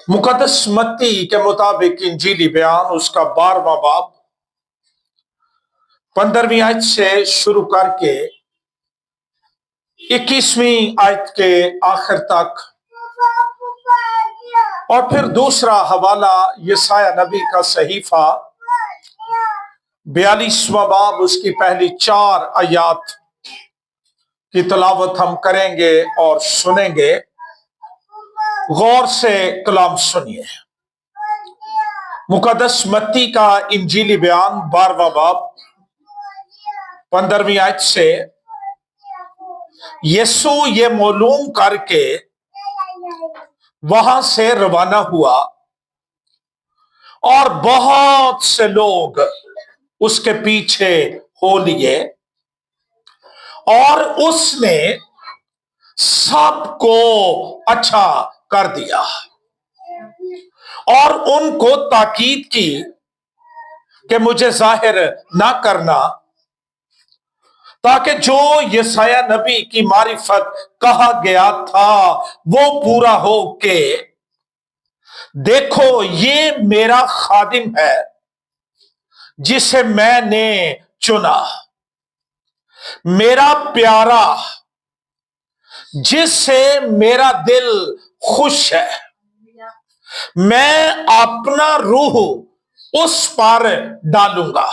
मुकद्दस मत्ती के मुताबिक इंजीली बयान उसका 12वां बाब 15वीं आयत से शुरू करके 21वीं आयत के आखिर तक, और फिर दूसरा हवाला यसाया नबी का सहीफा 42वां बाब उसकी पहली 4 आयत की तलावत हम करेंगे और सुनेंगे। गौर से कलाम सुनिए। मुकद्दस मत्ती का इंजीली बयान 12वां बाब 15वीं आयत से, यीशु ये मालूम करके वहां से रवाना हुआ और बहुत से लोग उसके पीछे हो लिए, और उसने सबको अच्छा कर दिया और उनको ताकीद की कि मुझे जाहिर ना करना, ताकि जो यसाया नबी की मारिफत कहा गया था वो पूरा हो के देखो ये मेरा खादिम है जिसे मैंने चुना, मेरा प्यारा जिससे मेरा दिल खुश है। मैं अपना रूह उस पर डालूंगा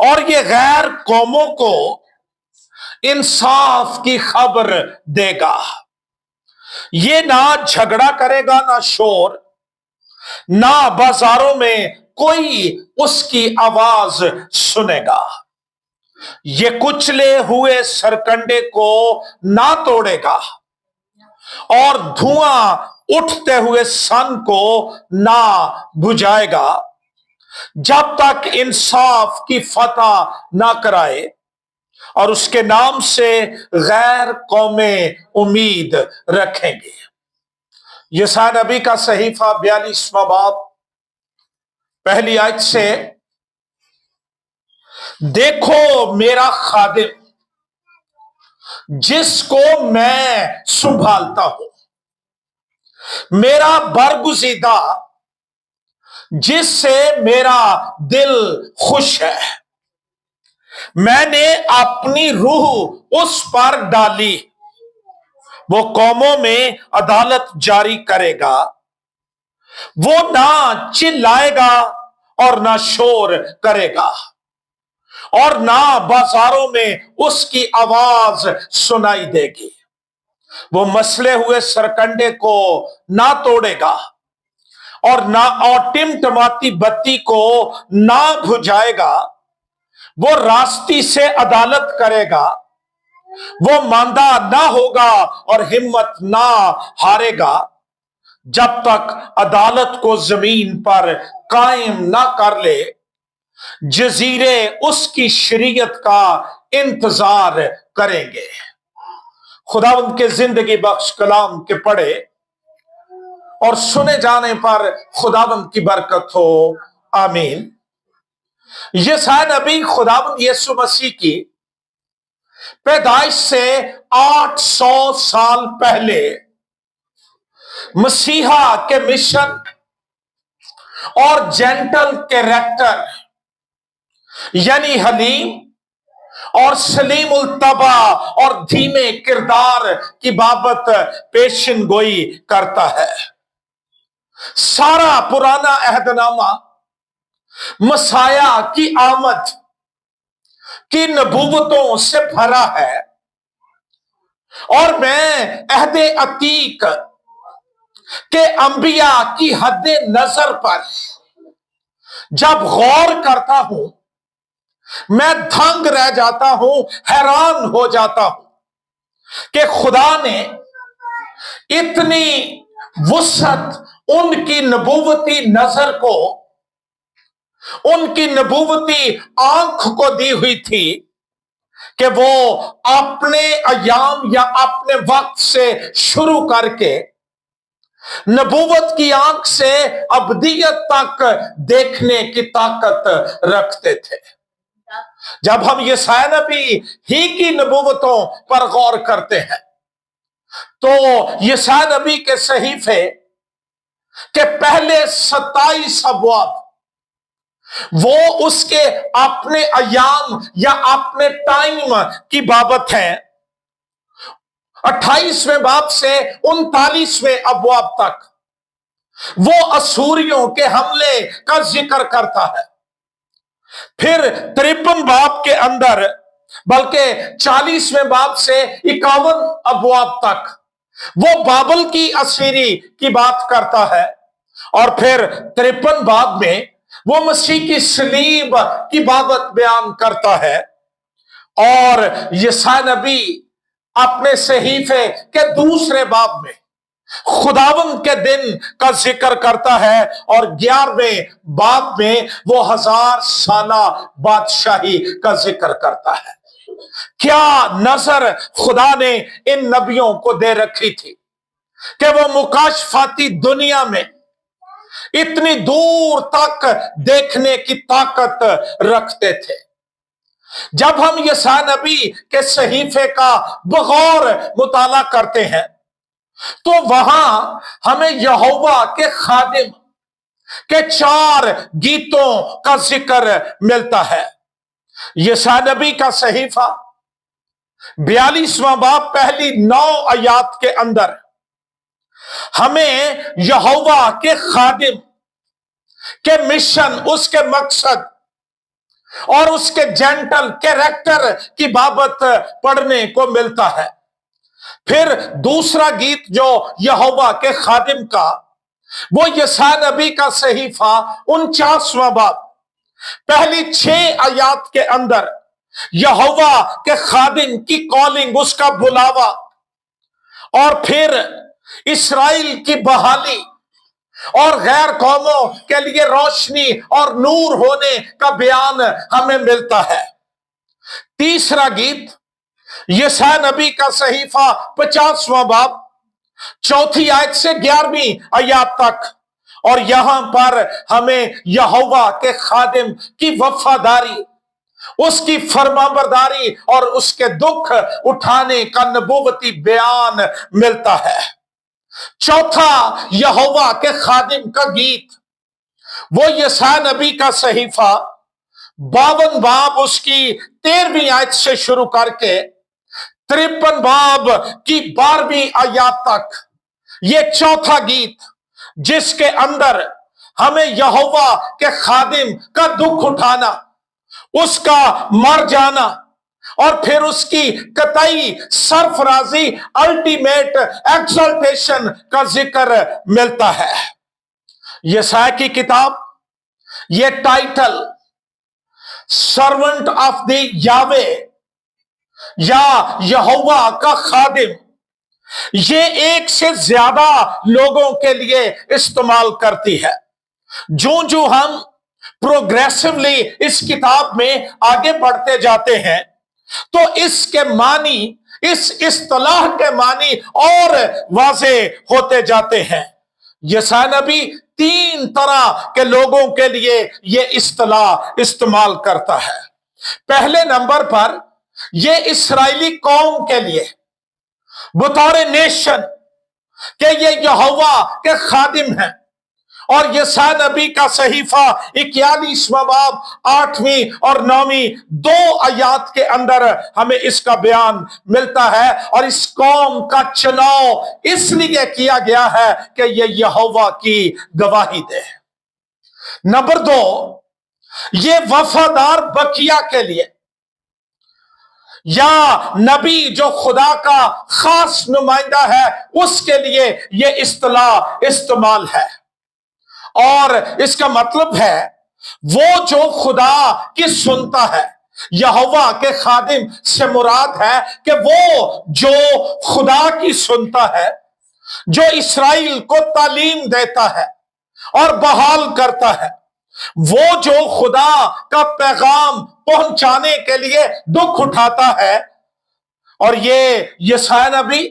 और ये गैर कौमों को इंसाफ की खबर देगा। ये ना झगड़ा करेगा, ना शोर, ना बाजारों में कोई उसकी आवाज सुनेगा। ये कुचले हुए सरकंडे को ना तोड़ेगा और धुआं उठते हुए सन को ना बुझाएगा, जब तक इंसाफ की फतह ना कराए और उसके नाम से गैर कौमें उम्मीद रखेंगे। यसाया नबी का सहीफा 42वां बाब पहली आयत से, देखो मेरा खादिम जिसको मैं संभालता हूं, मेरा बरगुजीदा जिससे मेरा दिल खुश है। मैंने अपनी रूह उस पर डाली, वो कौमों में अदालत जारी करेगा। वो ना चिल्लाएगा और ना शोर करेगा और ना बाजारों में उसकी आवाज सुनाई देगी। वो मसले हुए सरकंडे को ना तोड़ेगा और टिमटमाती बत्ती को ना बुझाएगा। वो रास्ती से अदालत करेगा, वो मांदा ना होगा और हिम्मत ना हारेगा, जब तक अदालत को जमीन पर कायम ना कर ले। जजीरे उसकी शरीयत का इंतजार करेंगे। खुदावंद के जिंदगी बख्श कलाम के पढ़े और सुने जाने पर खुदावंद की बरकत हो, आमीन। यसाया नबी खुदावंद यीशु मसीह की पैदाइश से 800 साल पहले मसीहा के मिशन और जेंटल कैरेक्टर यानी हलीम और सलीम उल तबा और धीमे किरदार की बाबत पेशन गोई करता है। सारा पुराना अहदनामा मसाया की आमद की नबूवतों से भरा है, और मैं अहदे अतीक के अंबिया की हद्दे नजर पर जब गौर करता हूं, मैं दंग रह जाता हूं, हैरान हो जाता हूं कि खुदा ने इतनी वुसअत उनकी नबूवती नजर को, उनकी नबूवती आंख को दी हुई थी कि वो अपने अयाम या अपने वक्त से शुरू करके नबूवत की आंख से अबदियत तक देखने की ताकत रखते थे। जब हम यसाया नबी ही की नबूवतों पर गौर करते हैं तो यसाया नबी के सहीफे کہ پہلے 27 ابواب وہ اس کے اپنے ایام یا اپنے ٹائم کی بابت ہیں، 28ویں باب سے 39ویں ابواب تک وہ اسوریوں کے حملے کا ذکر کرتا ہے۔ پھر 53 باب کے اندر، بلکہ 40ویں باب سے 51 ابواب تک وہ بابل کی اسیری کی بات کرتا ہے، اور پھر 53 باب میں وہ مسیح کی صلیب کی بابت بیان کرتا ہے، اور یساع نبی اپنے صحیفے کے دوسرے باب میں خداوند کے دن کا ذکر کرتا ہے، اور 11ویں باب میں وہ 1000 سالہ بادشاہی کا ذکر کرتا ہے۔ کیا نظر خدا نے ان نبیوں کو دے رکھی تھی کہ وہ مکاشفاتی دنیا میں اتنی دور تک دیکھنے کی طاقت رکھتے تھے۔ جب ہم یساع نبی کے صحیفے کا بغور مطالعہ کرتے ہیں تو وہاں ہمیں یہوہ کے خادم کے 4 گیتوں کا ذکر ملتا ہے۔ یساع نبی کا صحیفہ 42واں باب پہلی 9 آیات کے اندر ہمیں یہوہ کے خادم کے مشن، اس کے مقصد اور اس کے جینٹل کیریکٹر کی بابت پڑھنے کو ملتا ہے۔ پھر دوسرا گیت جو یہوہ کے خادم کا، وہ یساع نبی کا صحیفہ 49واں باب پہلی 6 آیات کے اندر یہوہ کے خادم کی کالنگ، اس کا بلاوا، اور پھر اسرائیل کی بحالی اور غیر قوموں کے لیے روشنی اور نور ہونے کا بیان ہمیں ملتا ہے۔ تیسرا گیت یساع نبی کا صحیفہ 50واں باب 4 آیت سے 11ویں آیات تک، اور یہاں پر ہمیں یہوہ کے خادم کی وفاداری، اس کی فرمانبرداری اور اس کے دکھ اٹھانے کا نبوتی بیان ملتا ہے۔ چوتھا یہوہ کے خادم کا گیت وہ یساع نبی کا صحیفہ 52 باب اس کی 13ویں آیت سے شروع کر کے 53 باب کی 12ویں آیات تک، یہ چوتھا گیت جس کے اندر ہمیں یہوہ کے خادم کا دکھ اٹھانا، اس کا مر جانا، اور پھر اس کی قطعی سرفرازی، الٹیمیٹ ایکسلٹیشن کا ذکر ملتا ہے۔ یساع کی کتاب، یہ ٹائٹل سرونٹ آف دی یاوے یا یہوہ کا خادم، یہ ایک سے زیادہ لوگوں کے لیے استعمال کرتی ہے۔ جو ہم پروگریسولی اس کتاب میں آگے بڑھتے جاتے ہیں تو اس کے معنی، اس اصطلاح کے معنی اور واضح ہوتے جاتے ہیں۔ یساع نبی 3 طرح کے لوگوں کے لیے یہ اصطلاح استعمال کرتا ہے۔ پہلے نمبر پر یہ اسرائیلی قوم کے لیے بطور نیشن کہ یہ یہوہ کے خادم ہیں، اور یساع نبی کا صحیفہ 41واں باب 8ویں اور 9ویں 2 آیات کے اندر ہمیں اس کا بیان ملتا ہے، اور اس قوم کا چناؤ اس لیے کیا گیا ہے کہ یہ یہوہ کی گواہی دے۔ نمبر 2، یہ وفادار بقیہ کے لیے یا نبی جو خدا کا خاص نمائندہ ہے اس کے لیے یہ اصطلاح استعمال ہے، اور اس کا مطلب ہے وہ جو خدا کی سنتا ہے۔ یہوہ کے خادم سے مراد ہے کہ وہ جو خدا کی سنتا ہے، جو اسرائیل کو تعلیم دیتا ہے اور بحال کرتا ہے، وہ جو خدا کا پیغام پہنچانے کے لیے دکھ اٹھاتا ہے۔ اور یہ یساع نبی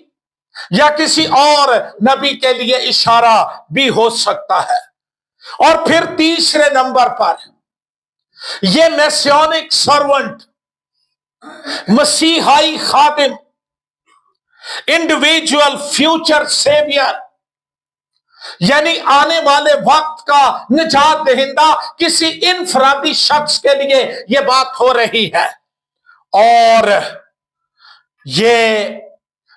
یا کسی اور نبی کے لیے اشارہ بھی ہو سکتا ہے۔ اور پھر تیسرے نمبر پر یہ میسیانک سرونٹ، مسیحائی خادم، انڈیویجول فیوچر سیویئر، یعنی آنے والے وقت کا نجات دہندہ کسی انفرادی شخص کے لیے یہ بات ہو رہی ہے، اور یہ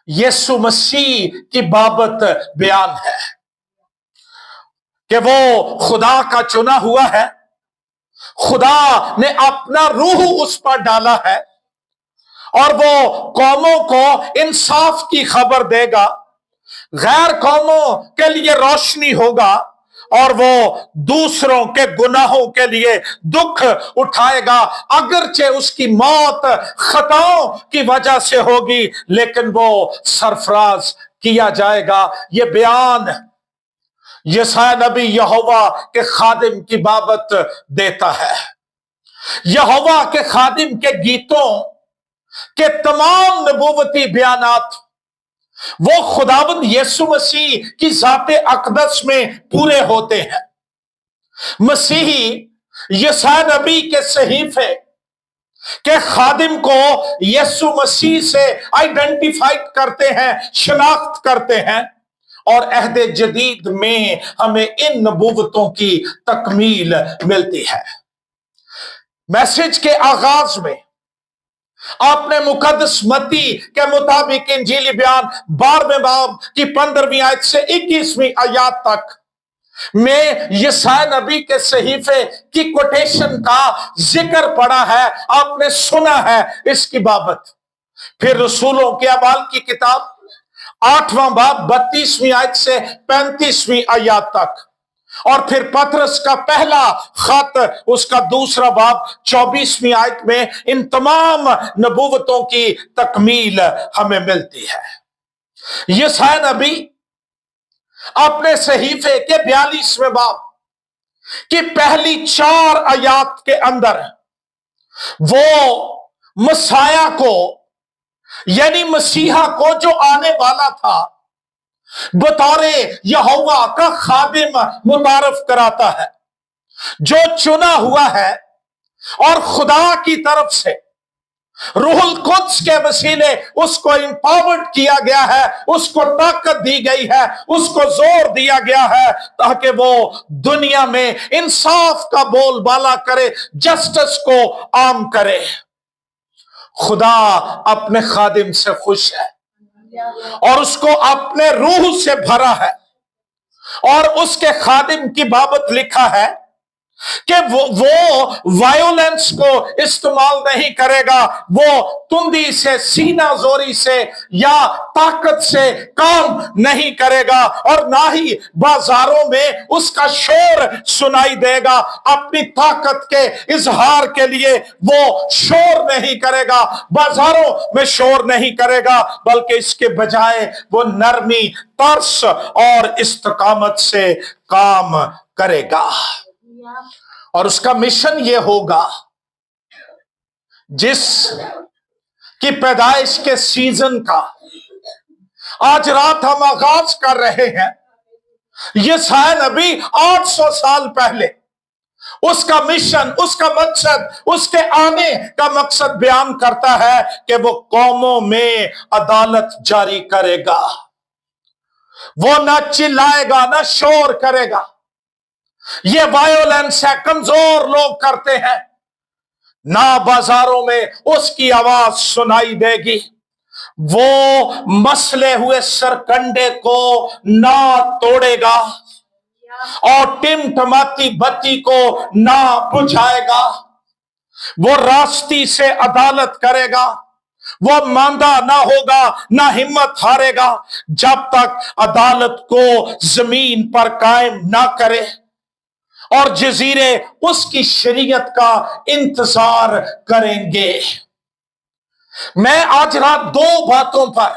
یسوع مسیح کی بابت بیان ہے کہ وہ خدا کا چنا ہوا ہے، خدا نے اپنا روح اس پر ڈالا ہے، اور وہ قوموں کو انصاف کی خبر دے گا، غیر قوموں کے لیے روشنی ہوگا، اور وہ دوسروں کے گناہوں کے لیے دکھ اٹھائے گا، اگرچہ اس کی موت خطاؤں کی وجہ سے ہوگی لیکن وہ سرفراز کیا جائے گا۔ یہ بیان یسایا نبی یہوہ کے خادم کی بابت دیتا ہے۔ یہوہ کے خادم کے گیتوں کے تمام نبوتی بیانات وہ خداوند یسوع مسیح کی ذات اقدس میں پورے ہوتے ہیں۔ مسیحی یسایا نبی کے صحیفے کے خادم کو یسوع مسیح سے آئیڈینٹیفائی کرتے ہیں، شناخت کرتے ہیں، اور عہد جدید میں ہمیں ان نبوتوں کی تکمیل ملتی ہے۔ میسج کے آغاز میں آپ نے مقدس متی کے مطابق انجیلی بیان 12ویں باب کی 15ویں آیت سے 21ویں آیات تک میں یسایا نبی کے صحیفے کی کوٹیشن کا ذکر پڑا ہے، آپ نے سنا ہے اس کی بابت۔ پھر رسولوں کے اعمال کی کتاب 8واں باب 32ویں آیت سے 35ویں آیات تک، اور پھر پطرس کا پہلا خط اس کا دوسرا باب 24ویں آیت میں ان تمام نبوتوں کی تکمیل ہمیں ملتی ہے۔ یسایا نبی اپنے صحیفے کے 42ویں باب کی پہلی 4 آیات کے اندر وہ مسیح کو، یعنی مسیحا کو جو آنے والا تھا، بطور یہوہ کا خادم متعارف کراتا ہے، جو چنا ہوا ہے اور خدا کی طرف سے روح القدس کے وسیلے اس کو امپاورڈ کیا گیا ہے، اس کو طاقت دی گئی ہے، اس کو زور دیا گیا ہے تاکہ وہ دنیا میں انصاف کا بول بالا کرے، جسٹس کو عام کرے۔ خدا اپنے خادم سے خوش ہے اور اس کو اپنے روح سے بھرا ہے، اور اس کے خادم کی بابت لکھا ہے کہ وہ وائیولنس کو استعمال نہیں کرے گا، وہ تندی سے، سینہ زوری سے یا طاقت سے کام نہیں کرے گا، اور نہ ہی بازاروں میں اس کا شور سنائی دے گا۔ اپنی طاقت کے اظہار کے لیے وہ شور نہیں کرے گا، بازاروں میں شور نہیں کرے گا، بلکہ اس کے بجائے وہ نرمی، ترس اور استقامت سے کام کرے گا، اور اس کا مشن یہ ہوگا جس کی پیدائش کے سیزن کا آج رات ہم آغاز کر رہے ہیں۔ یسایا نبی 800 سال پہلے اس کا مشن، اس کا مقصد، اس کے آنے کا مقصد بیان کرتا ہے کہ وہ قوموں میں عدالت جاری کرے گا، وہ نہ چلائے گا، نہ شور کرے گا۔ یہ وائیولنس ہے، کمزور لوگ کرتے ہیں، نہ بازاروں میں اس کی آواز سنائی دے گی۔ وہ مسلے ہوئے سرکنڈے کو نہ توڑے گا، اور ٹمٹماتی بتی کو نہ بجھائے گا۔ وہ راستی سے عدالت کرے گا، وہ ماندہ نہ ہوگا، نہ ہمت ہارے گا، جب تک عدالت کو زمین پر قائم نہ کرے، اور جزیرے اس کی شریعت کا انتظار کریں گے۔ میں آج رات 2 باتوں پر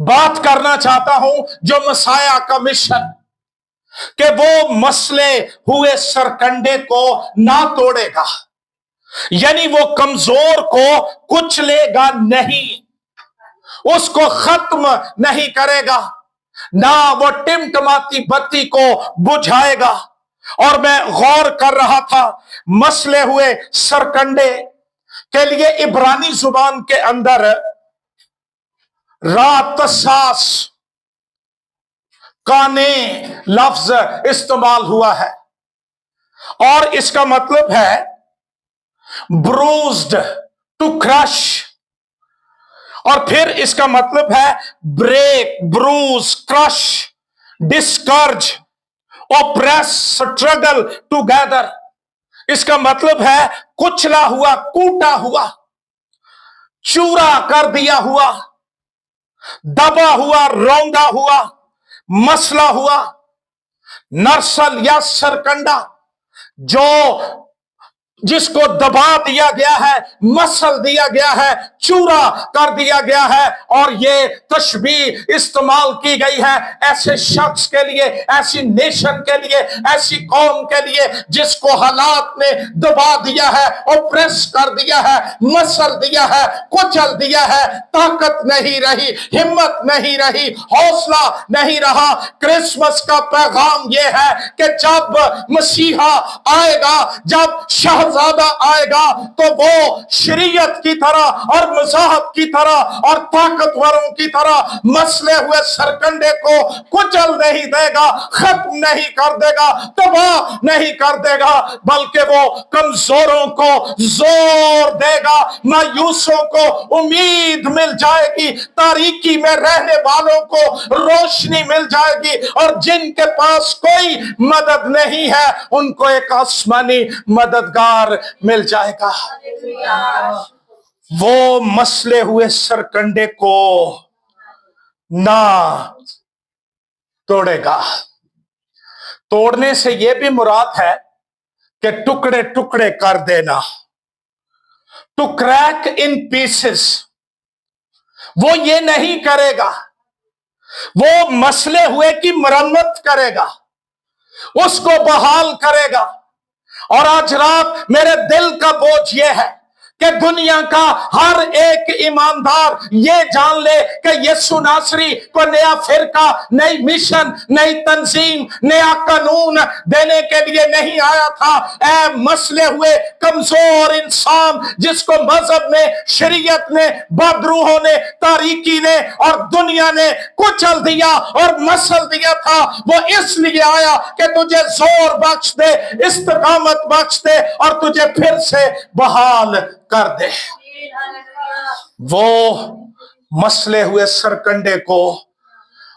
بات کرنا چاہتا ہوں جو مسیح کا مشن، کہ وہ مسلے ہوئے سرکنڈے کو نہ توڑے گا، یعنی وہ کمزور کو کچلے گا نہیں، اس کو ختم نہیں کرے گا، نہ وہ ٹمٹماتی بتی کو بجھائے گا۔ اور میں غور کر رہا تھا، مسلے ہوئے سرکنڈے کے لیے عبرانی زبان کے اندر راتساس काने लफ्ज इस्तेमाल हुआ है और इसका मतलब है ब्रूज्ड, टू क्रश। और फिर इसका मतलब है break, bruise, crush, discourage, oppress, struggle together. इसका मतलब है कुचला हुआ, कूटा हुआ, चूरा कर दिया हुआ, दबा हुआ, रौंदा हुआ, मसला हुआ। नर्सल या सरकंडा, जो जिसको दबा दिया गया है, मसल दिया गया है, चूरा कर दिया गया है। और ये तशबीह इस्तेमाल की गई है ऐसे शख्स के लिए, ऐसी नेशन के लिए, ऐसी कौम के लिए जिसको हालात ने दबा दिया है, ऑप्रेस कर दिया है, मसल दिया है, कुचल दिया है। ताकत नहीं रही, हिम्मत नहीं रही, हौसला नहीं रहा। क्रिसमस का पैगाम यह है कि जब मसीहा आएगा, जब शहजादा आएगा, तो वो शरीयत की तरह और मज़हब की तरह और ताकतवरों की तरह मसले हुए सरकंडे को कुचल नहीं देगा, खत्म नहीं कर देगा, तबाह नहीं कर देगा, बल्कि वो कमजोरों को जोर देगा, मायूसों को उम्मीद मिल जाएगी, तारीकी में रहने वालों को रोशनी मिल जाएगी, और जिनके पास कोई मदद नहीं है उनको एक आसमानी मददगार मिल जाएगा। वो मसले हुए सरकंडे को ना तोड़ेगा। तोड़ने से यह भी मुराद है कि टुकड़े टुकड़े कर देना, टू क्रैक इन पीसेस। वो ये नहीं करेगा, वो मसले हुए की मरम्मत करेगा, उसको बहाल करेगा। और आज रात मेरे दिल का बोझ यह है कि दुनिया का हर एक ईमानदार ये जान ले कि यीशु नासरी को नया फिरका, नई मिशन, नई तंजीम, नया कानून देने के लिए नहीं आया था। ऐ मसले हुए कमजोर इंसान, जिसको मजहब ने, शरीयत ने, बदरूहों ने, तारीकी ने और दुनिया ने कुचल दिया और मसल दिया था, वो इसलिए आया कि तुझे जोर बख्श दे, इस्तिकामत बख्श दे और तुझे फिर से बहाल कर दे। वो मसले हुए सरकंडे को,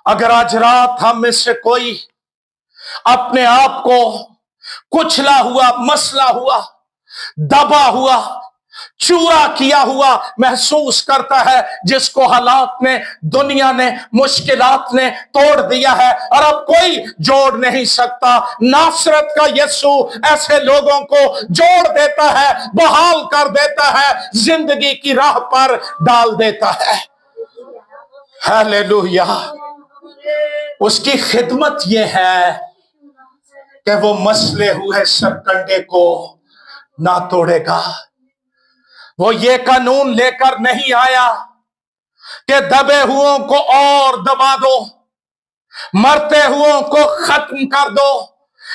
अगर आज रात हम में से कोई अपने आप को कुचला हुआ, मसला हुआ, दबा हुआ, चूरा किया हुआ महसूस करता है, जिसको हालात ने, दुनिया ने, मुश्किलात ने तोड़ दिया है और अब कोई जोड़ नहीं सकता, नासरत का यीशु ऐसे लोगों को जोड़ देता है, बहाल कर देता है, जिंदगी की राह पर डाल देता है। हालेलुया। उसकी खिदमत यह है कि वो मसले हुए सरकंडे को ना तोड़ेगा। वो ये कानून लेकर नहीं आया कि दबे हुओं को और दबा दो, मरते हुओं को खत्म कर दो,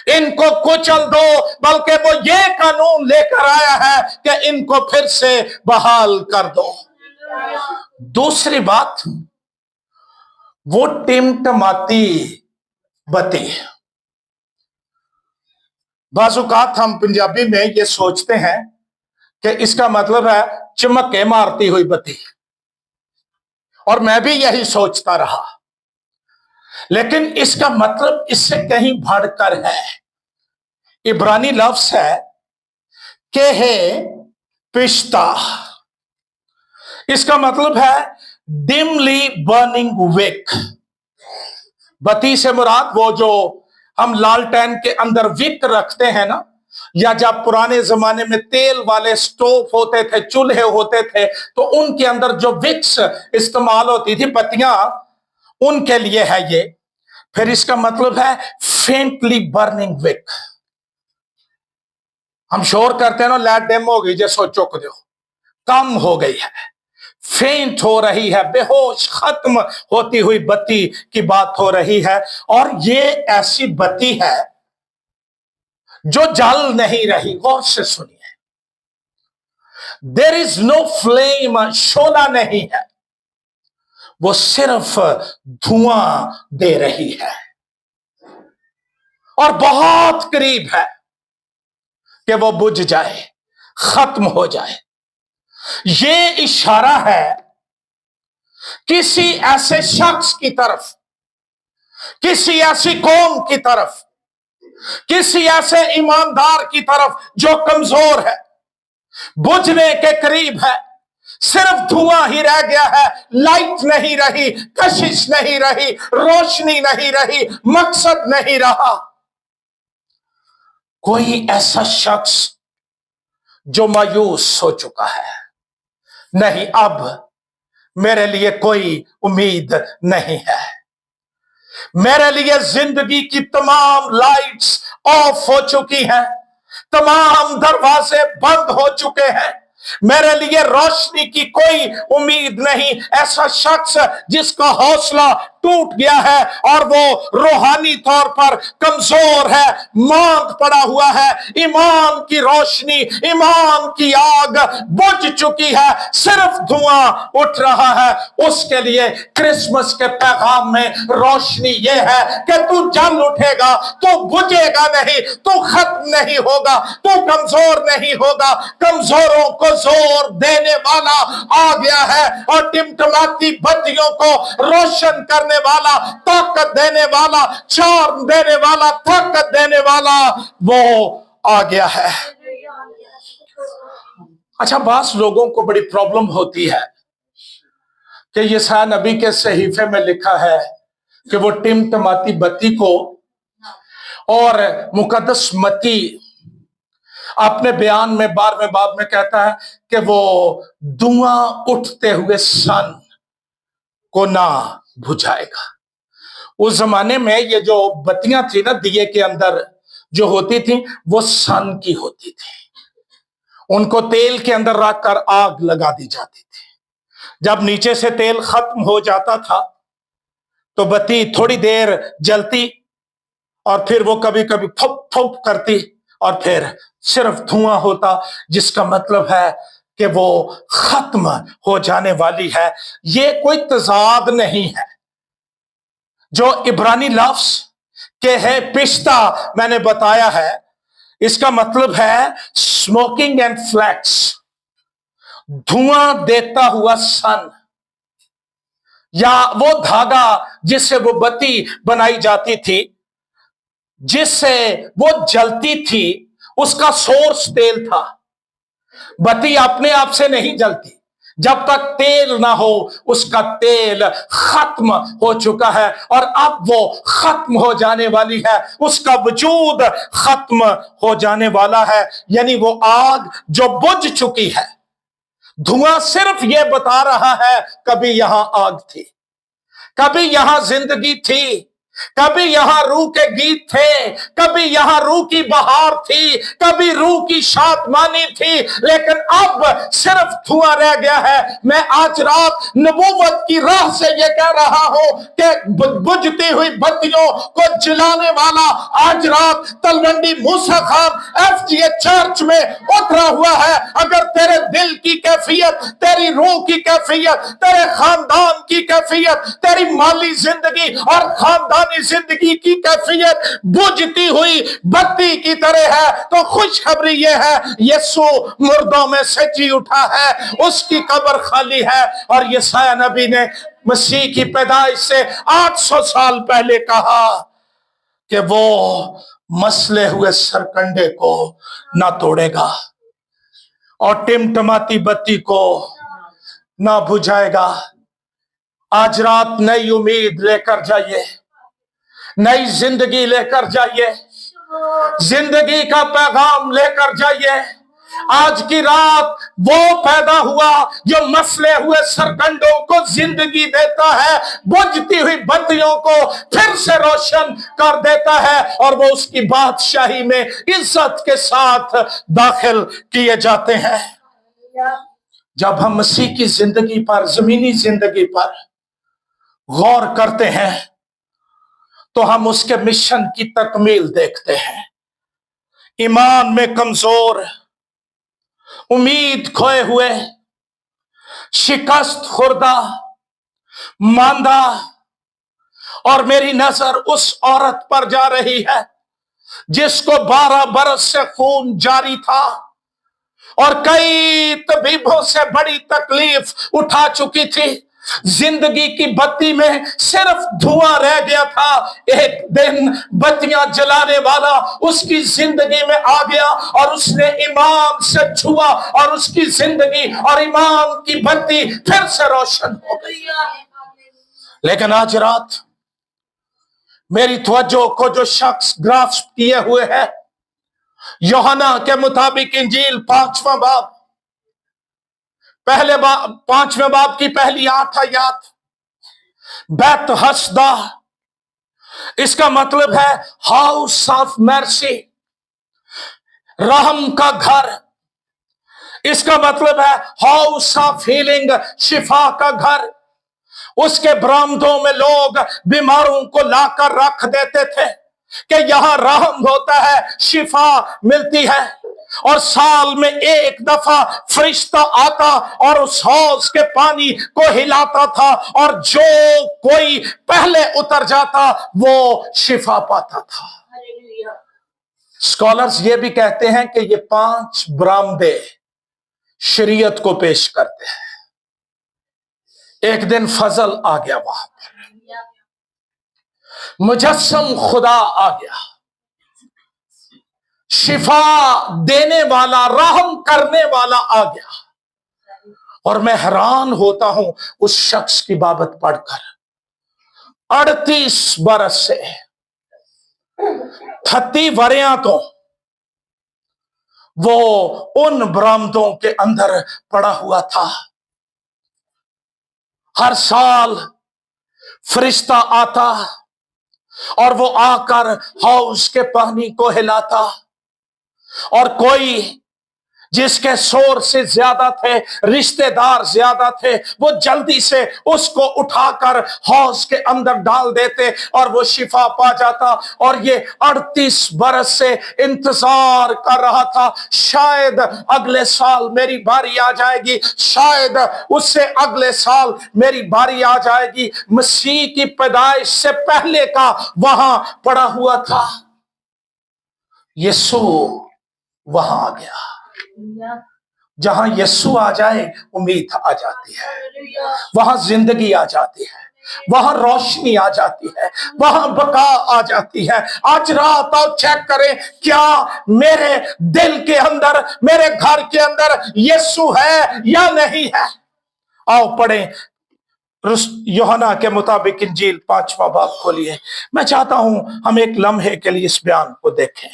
इनको कुचल दो, बल्कि वो ये कानून लेकर आया है कि इनको फिर से बहाल कर दो। दूसरी बात, वो टिमटमाती बत्ती। बाज़-औक़ात हम पंजाबी में ये सोचते हैं कि इसका मतलब है चमके मारती हुई बत्ती, और मैं भी यही सोचता रहा, लेकिन इसका मतलब इससे कहीं बढ़कर है। इब्रानी लफ्ज है केहे पिश्ता। इसका मतलब है डिमली बर्निंग विक। बत्ती से मुराद वो जो हम लालटेन के अंदर विक रखते हैं ना, या जब पुराने जमाने में तेल वाले स्टोव होते थे, चूल्हे होते थे, तो उनके अंदर जो विक्स इस्तेमाल होती थी, बत्तियां, उनके लिए है ये। फिर इसका मतलब है फेंटली बर्निंग विक। हम शोर करते हैं ना, लाइट डिम हो गई, जैसो चुक दो, कम हो गई है, फेंट हो रही है, बेहोश, खत्म होती हुई बत्ती की बात हो रही है। और ये ऐसी बत्ती है जो जल नहीं रही। गौर से सुनिए, देयर इज नो फ्लेम, शोला नहीं है, वो सिर्फ धुआं दे रही है। और बहुत करीब है कि वो बुझ जाए, खत्म हो जाए। ये इशारा है किसी ऐसे शख्स की तरफ, किसी ऐसी कौम की तरफ, किसी ऐसे ईमानदार की तरफ जो कमजोर है, बुझने के करीब है, सिर्फ धुआं ही रह गया है, लाइट नहीं रही, कशिश नहीं रही, रोशनी नहीं रही, मकसद नहीं रहा। कोई ऐसा शख्स जो मायूस हो चुका है, नहीं अब मेरे लिए कोई उम्मीद नहीं है, मेरे लिए जिंदगी की तमाम लाइट्स ऑफ हो चुकी हैं, तमाम दरवाजे बंद हो चुके हैं, मेरे लिए रोशनी की कोई उम्मीद नहीं। ऐसा शख्स जिसका हौसला टूट गया है और वो रूहानी तौर पर कमजोर है, मांद पड़ा हुआ है, ईमान की रोशनी, ईमान की आग बुझ चुकी है, सिर्फ धुआं उठ रहा है, उसके लिए क्रिसमस के पैगाम में रोशनी ये है कि तू जल उठेगा, तू बुझेगा नहीं, तू खत्म नहीं होगा, तू कमजोर नहीं होगा। कमजोरों को जोर देने वाला आ गया है और टिमटिमाती बत्तियों को रोशन करने वाला, ताकत देने वाला, चार्म देने वाला, ताकत देने वाला वो आ गया है। अच्छा, बास लोगों को बड़ी प्रॉब्लम होती है कि यशायाह नबी के सहीफे में लिखा है कि वो टिमटिमाती बत्ती को, और मुकद्दस मत्ती अपने बयान में 12वें बाब में कहता है कि वो धुआं उठते हुए सन को ना बुझाएगा। उस जमाने में ये जो बत्तियां थी ना दिए के अंदर जो होती थी, वो सन की होती थी, उनको तेल के अंदर रखकर आग लगा दी जाती थी। जब नीचे से तेल खत्म हो जाता था तो बत्ती थोड़ी देर जलती और फिर वो कभी कभी फुक फुक करती और फिर सिर्फ धुआं होता, जिसका मतलब है कि वो खत्म हो जाने वाली है। ये कोई तजाद नहीं है जो इब्रानी लफ्ज के है पिश्ता मैंने बताया है, इसका मतलब है स्मोकिंग एंड फ्लैक्स, धुआं देता हुआ सन, या वो धागा जिससे वो बत्ती बनाई जाती थी, जिससे वो जलती थी, उसका सोर्स तेल था। बत्ती अपने आप से नहीं जलती, जब तक तेल ना हो उसका तेल खत्म हो चुका है और अब वो खत्म हो जाने वाली है, उसका वजूद खत्म हो जाने वाला है, यानी वो आग जो बुझ चुकी है। धुआं सिर्फ ये बता रहा है कभी यहां आग थी, कभी यहां जिंदगी थी, कभी यहां रूह के गीत थे, कभी यहां रूह की बहार थी, कभी रूह की शादमानी थी, लेकिन अब सिर्फ धुआं रह गया है। मैं आज रात नबूवत की राह से यह कह रहा हूं कि बुझती हुई बत्तियों को जलाने वाला आज रात तलवंडी मूसा खान एफजीए चर्च में उतरा हुआ है। अगर तेरे दिल की कैफियत, तेरी रूह की कैफियत, तेरे खानदान की कैफियत, तेरी माली जिंदगी और खानदानी जिंदगी की कैफियत बुझती हुई बत्ती की तरह है, तो खुशखबरी यह है यीशु मुर्दों में से जी उठा है, उसकी कब्र खाली है। और यशायाह नबी ने मसीह की पैदाइश से 800 साल पहले कहा कि वो मसले हुए सरकंडे को ना तोड़ेगा और टिमटिमाती बत्ती को ना बुझाएगा। आज रात नई उम्मीद लेकर जाइए, नई जिंदगी लेकर जाइए, जिंदगी का पैगाम लेकर जाइए। आज की रात वो पैदा हुआ जो मसले हुए सरकंडों को जिंदगी देता है, बुझती हुई बत्तियों को फिर से रोशन कर देता है और वो उसकी बादशाही में इज्जत के साथ दाखिल किए जाते हैं। जब हम मसीह की जिंदगी पर, जमीनी जिंदगी पर गौर करते हैं तो हम उसके मिशन की तकमील देखते हैं। ईमान में कमजोर, उम्मीद खोए हुए, शिकस्त खुर्दा, मांदा, और मेरी नजर उस औरत पर जा रही है जिसको 12 बरस से खून जारी था और कई तबीबों से बड़ी तकलीफ उठा चुकी थी, जिंदगी की बत्ती में सिर्फ धुआं रह गया था, एक दिन बत्तियां जलाने वाला उसकी जिंदगी में आ गया और उसने ईमान से छुआ और उसकी जिंदगी और ईमान की बत्ती फिर से रोशन हो गई। लेकिन आज रात मेरी तवज्जो को जो शख्स ग्रास्प किए हुए है, यूहन्ना के मुताबिक इंजील 5वां बाब, पांचवें बाब की पहली 8 आयत, बैत हसदा, इसका मतलब है हाउस ऑफ मर्सी, रहम का घर। इसका मतलब है हाउस ऑफ हीलिंग, शिफा का घर। उसके बरामदों में लोग बीमारों को लाकर रख देते थे कि यहां रहम होता है, शिफा मिलती है। और साल में एक दफा फरिश्ता आता और उस हौज के पानी को हिलाता था और जो कोई पहले उतर जाता वो शिफा पाता था। स्कॉलर्स ये भी कहते हैं कि ये 5 बरामदे शरीयत को पेश करते हैं। एक दिन फजल आ गया, वहां पर मुजस्सम खुदा आ गया, शिफा देने वाला, रहम करने वाला आ गया। और मैं हैरान होता हूं उस शख्स की बाबत पढ़कर। 38 बरस से 30 वरियां तो वो उन बरामदों के अंदर पड़ा हुआ था। हर साल फरिश्ता आता और वो आकर हाउस के पानी को हिलाता और कोई जिसके सोर्स से ज्यादा थे, रिश्तेदार ज्यादा थे, वो जल्दी से उसको उठाकर हौज के अंदर डाल देते और वो शिफा पा जाता। और ये 38 बरस से इंतजार कर रहा था, शायद अगले साल मेरी बारी आ जाएगी, शायद उससे अगले साल मेरी बारी आ जाएगी। मसीह की पैदाइश से पहले का वहां पड़ा हुआ था। यीशु वहां आ गया। जहां यीशु आ जाए उम्मीद आ जाती है, वहां जिंदगी आ जाती है, वहां रोशनी आ जाती है, वहां बका आ जाती है। आज रात आओ चेक करें, क्या मेरे दिल के अंदर, मेरे घर के अंदर यीशु है या नहीं है। आओ पढ़ें यूहन्ना के मुताबिक इंजील 5वां बाब खोलिए। मैं चाहता हूं हम एक लम्हे के लिए इस बयान को देखें।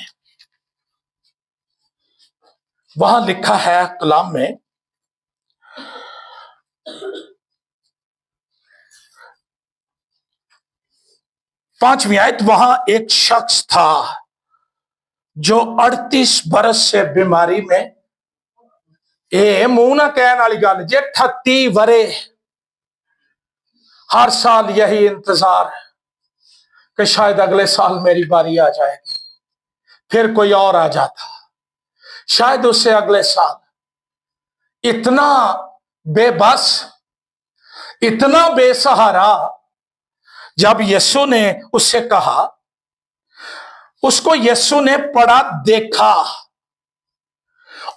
वहां लिखा है कलाम में, पांचवीं आयत, वहां एक शख्स था जो 38 बरस से बीमारी में, ए मुंह ना कहने वाली गल जे 38 वरे, हर साल यही इंतजार कि शायद अगले साल मेरी बारी आ जाएगी। फिर कोई और आ जाता, शायद उससे अगले साल। इतना बेबस, इतना बेसहारा। जब यीशु ने उससे कहा, उसको यीशु ने पड़ा देखा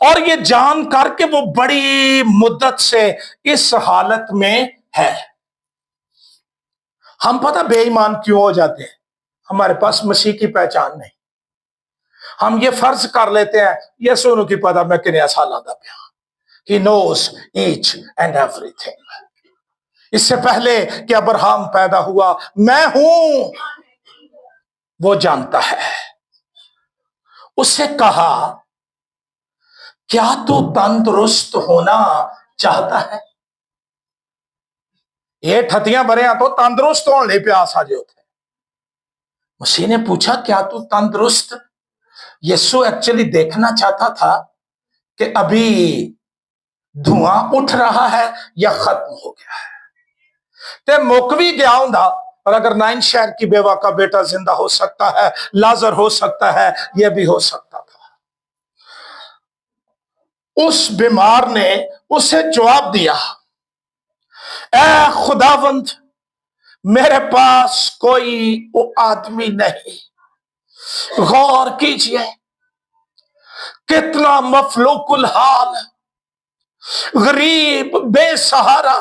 और ये जान कर के वो बड़ी मुद्दत से इस हालत में है। हम पता बेईमान क्यों हो जाते हैं, हमारे पास मसीह की पहचान नहीं। हम ये फर्ज कर लेते हैं यीशु की पता मैं किन्ने साल दा पिया, he knows each and everything. इससे पहले कि अब्राहम पैदा हुआ मैं हूं, वो जानता है। उससे कहा, क्या तू तंदुरुस्त होना चाहता है? ये 38 बरियां तो तंदुरुस्त होने प्यास आ जो थे। मसीह ने पूछा, क्या तू तंदुरुस्त? यीशु एक्चुअली देखना चाहता था कि अभी धुआं उठ रहा है या खत्म हो गया है। ते मुक भी गया होंदा, और अगर 9 शहर की बेवा का बेटा जिंदा हो सकता है, लाजर हो सकता है, यह भी हो सकता था। उस बीमार ने उसे जवाब दिया, ऐ खुदावंद, मेरे पास कोई वो आदमी नहीं गौर कीजिए, कितना मफलूकुल हाल, गरीब, बेसहारा,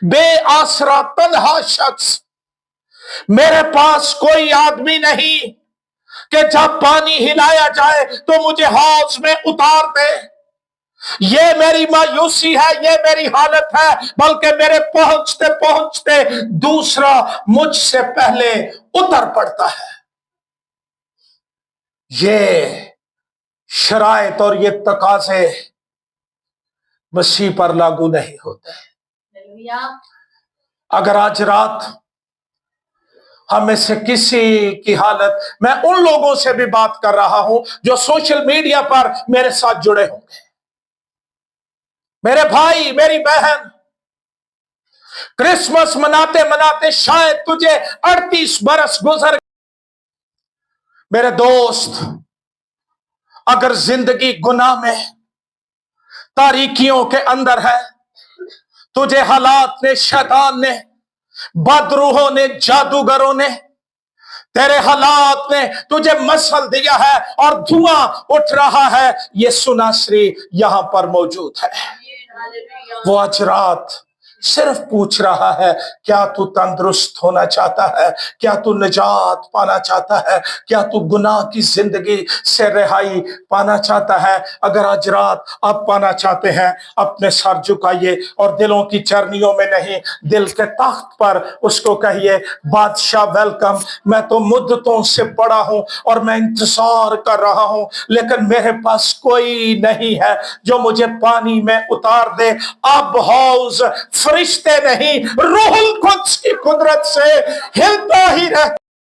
बेआसरा, तन्हा शख्स। मेरे पास कोई आदमी नहीं कि जब पानी हिलाया जाए तो मुझे हौज में उतार दे। ये मेरी मायूसी है, ये मेरी हालत है, बल्कि मेरे पहुंचते पहुंचते दूसरा मुझसे पहले उतर पड़ता है। ये शराइत और ये तकाजे मसीह पर लागू नहीं होते। अगर आज रात हम में से किसी की हालत, मैं उन लोगों से भी बात कर रहा हूं जो सोशल मीडिया पर मेरे साथ जुड़े होंगे, मेरे भाई, मेरी बहन, क्रिसमस मनाते मनाते शायद तुझे 38 बरस गुजर। मेरे दोस्त, अगर जिंदगी गुनाह में, तारीकियों के अंदर है, तुझे हालात ने, शैतान ने, बदरूहों ने, जादूगरों ने, तेरे हालात ने तुझे मसल दिया है और धुआं उठ रहा है, ये सुनाश्री यहां पर मौजूद है। वो आज रात सिर्फ पूछ रहा है, क्या तू तंदुरुस्त होना चाहता है? क्या तू निजात पाना चाहता है? क्या तू गुनाह की जिंदगी से रिहाई पाना चाहता है? अगर आज रात आप पाना चाहते हैं, अपने सर झुकाइए और दिलों की चरनियों में नहीं, दिल के तख्त पर उसको कहिए, बादशाह वेलकम, मैं तो मुद्दतों से पड़ा हूं और मैं इंतजार कर रहा हूं, लेकिन मेरे पास कोई नहीं है जो मुझे पानी में उतार दे। अब हौज फरिश्ते नहीं, रूहुल कुद्स की कुदरत से हिलता ही रह